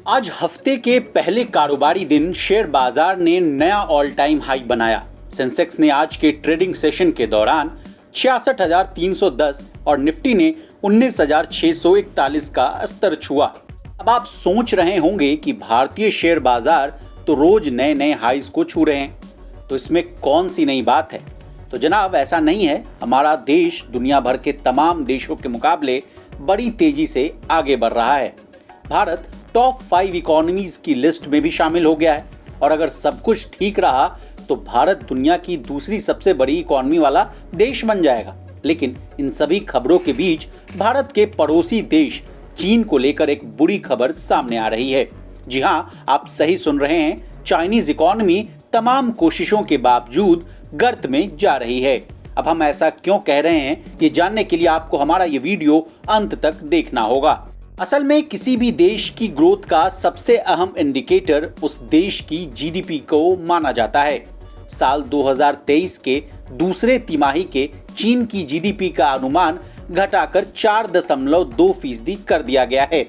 आज हफ्ते के पहले कारोबारी दिन शेयर बाजार ने नया ऑल टाइम हाई बनाया। सेंसेक्स ने आज के ट्रेडिंग सेशन के दौरान 66,310 और निफ्टी ने 19,641 का स्तर छुआ। अब आप सोच रहे होंगे कि भारतीय शेयर बाजार तो रोज नए नए हाईज को छू रहे हैं, तो इसमें कौन सी नई बात है। तो जनाब, ऐसा नहीं है। हमारा देश दुनिया भर के तमाम देशों के मुकाबले बड़ी तेजी से आगे बढ़ रहा है। भारत टॉप 5 इकोनॉमीज की लिस्ट में भी शामिल हो गया है और अगर सब कुछ ठीक रहा तो भारत दुनिया की दूसरी सबसे बड़ी इकोनॉमी वाला देश बन जाएगा। लेकिन इन सभी खबरों के बीच भारत के पड़ोसी देश चीन को लेकर एक बुरी खबर सामने आ रही है। जी हाँ, आप सही सुन रहे हैं। चाइनीज इकोनॉमी तमाम कोशिशों के बावजूद गर्त में जा रही है। अब हम ऐसा क्यों कह रहे हैं, ये जानने के लिए आपको हमारा ये वीडियो अंत तक देखना होगा। असल में किसी भी देश की ग्रोथ का सबसे अहम इंडिकेटर उस देश की जीडीपी को माना जाता है। साल 2023 के दूसरे तिमाही के चीन की जीडीपी का अनुमान घटाकर 4.2% कर दिया गया है।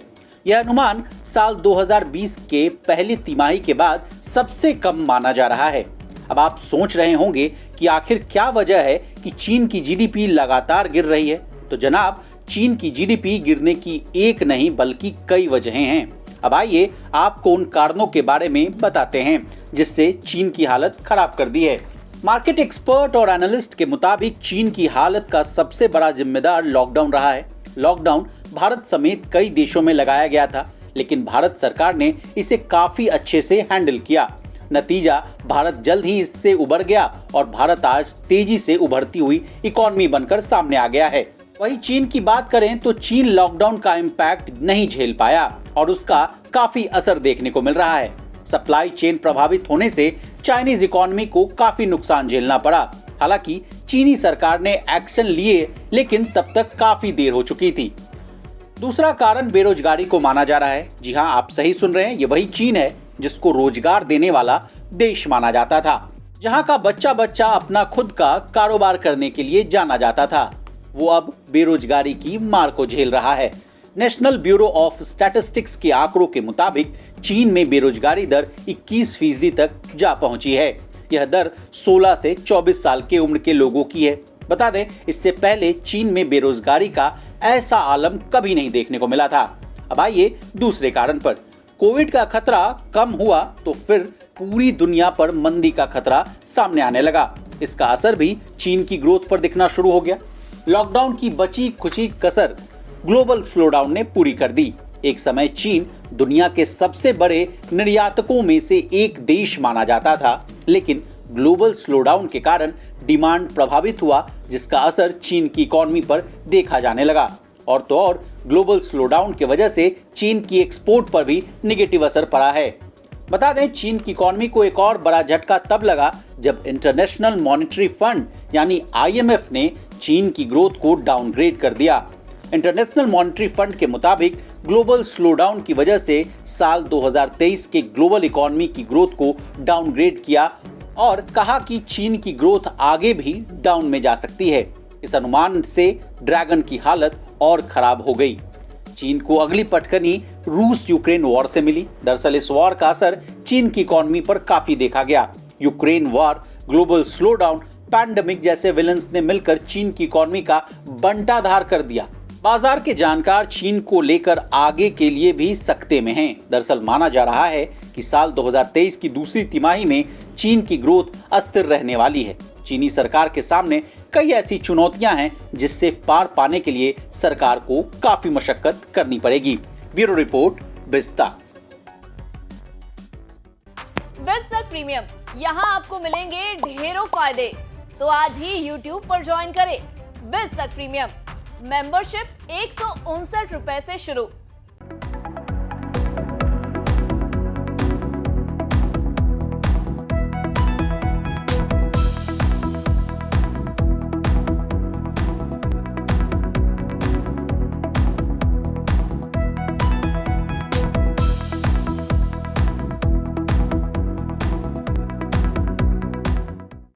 यह अनुमान साल 2020 के पहले तिमाही के बाद सबसे कम माना जा रहा है। अब आप सोच रहे होंगे कि आखिर क्या वजह है कि चीन की जीडीपी लगातार गिर रही है। तो जनाब, चीन की जीडीपी गिरने की एक नहीं बल्कि कई वजहें हैं। अब आइए आपको उन कारणों के बारे में बताते हैं जिससे चीन की हालत खराब कर दी है। मार्केट एक्सपर्ट और एनालिस्ट के मुताबिक चीन की हालत का सबसे बड़ा जिम्मेदार लॉकडाउन रहा है। लॉकडाउन भारत समेत कई देशों में लगाया गया था, लेकिन भारत सरकार ने इसे काफी अच्छे से हैंडल किया। नतीजा, भारत जल्द ही इससे उबर गया और भारत आज तेजी से उभरती हुई इकोनॉमी बनकर सामने आ गया है। वहीं चीन की बात करें तो चीन लॉकडाउन का इम्पैक्ट नहीं झेल पाया और उसका काफी असर देखने को मिल रहा है। सप्लाई चेन प्रभावित होने से चाइनीज इकोनॉमी को काफी नुकसान झेलना पड़ा। हालांकि चीनी सरकार ने एक्शन लिए, लेकिन तब तक काफी देर हो चुकी थी। दूसरा कारण बेरोजगारी को माना जा रहा है। जी हाँ, आप सही सुन रहे हैं। ये वही चीन है जिसको रोजगार देने वाला देश माना जाता था, जहाँ का बच्चा बच्चा अपना खुद का कारोबार करने के लिए जाना जाता था। वो अब बेरोजगारी की मार को झेल रहा है। नेशनल ब्यूरो ऑफ स्टैटिस्टिक्स के आंकड़ों के मुताबिक चीन में बेरोजगारी दर 21% तक जा पहुंची है। यह दर 16 से 24 साल के उम्र के लोगों की है। बता दें, इससे पहले चीन में बेरोजगारी का ऐसा आलम कभी नहीं देखने को मिला था। अब आइए दूसरे कारण पर। कोविड का खतरा कम हुआ तो फिर पूरी दुनिया पर मंदी का खतरा सामने आने लगा। इसका असर भी चीन की ग्रोथ पर दिखना शुरू हो गया। लॉकडाउन की बची खुची कसर ग्लोबल स्लोडाउन ने पूरी कर दी। एक समय चीन दुनिया के सबसे बड़े निर्यातकों में से एक देश माना जाता था, लेकिन ग्लोबल स्लोडाउन के कारण डिमांड प्रभावित हुआ, जिसका असर चीन की इकोनॉमी पर देखा जाने लगा। और तो और ग्लोबल स्लोडाउन की वजह से चीन की एक्सपोर्ट पर भी नेगेटिव असर पड़ा है। बता दें, चीन की इकोनॉमी को एक और बड़ा झटका तब लगा जब इंटरनेशनल मॉनेटरी फंड यानी IMF ने चीन की ग्रोथ को डाउनग्रेड कर दिया। इंटरनेशनल मॉनेटरी फंड के मुताबिक ग्लोबल स्लोडाउन की वजह से साल 2023 के ग्लोबल इकोनॉमी की ग्रोथ को डाउनग्रेड किया और कहा कि चीन की ग्रोथ आगे भी डाउन में जा सकती है। इस अनुमान से ड्रैगन की हालत और खराब हो गई। चीन को अगली पटकनी रूस यूक्रेन वॉर से मिली। दरअसल इस वॉर का असर चीन की इकोनॉमी पर काफी देखा गया। Ukraine war, global slowdown, pandemic जैसे विलन्स ने मिलकर चीन की इकोनॉमी का बंटाधार कर दिया। बाजार के जानकार चीन को लेकर आगे के लिए भी सकते में हैं। दरअसल माना जा रहा है कि साल 2023 की दूसरी तिमाही में चीन की ग्रोथ अस्थिर रहने वाली है। चीनी सरकार के सामने कई ऐसी चुनौतियां हैं जिससे पार पाने के लिए सरकार को काफी मशक्कत करनी पड़ेगी। ब्यूरो रिपोर्ट, बिस्ता। बिज़नेस प्रीमियम, यहाँ आपको मिलेंगे ढेरों फायदे। तो आज ही YouTube पर ज्वाइन करें। बिज़नेस प्रीमियम मेंबरशिप 159 रुपए से शुरू।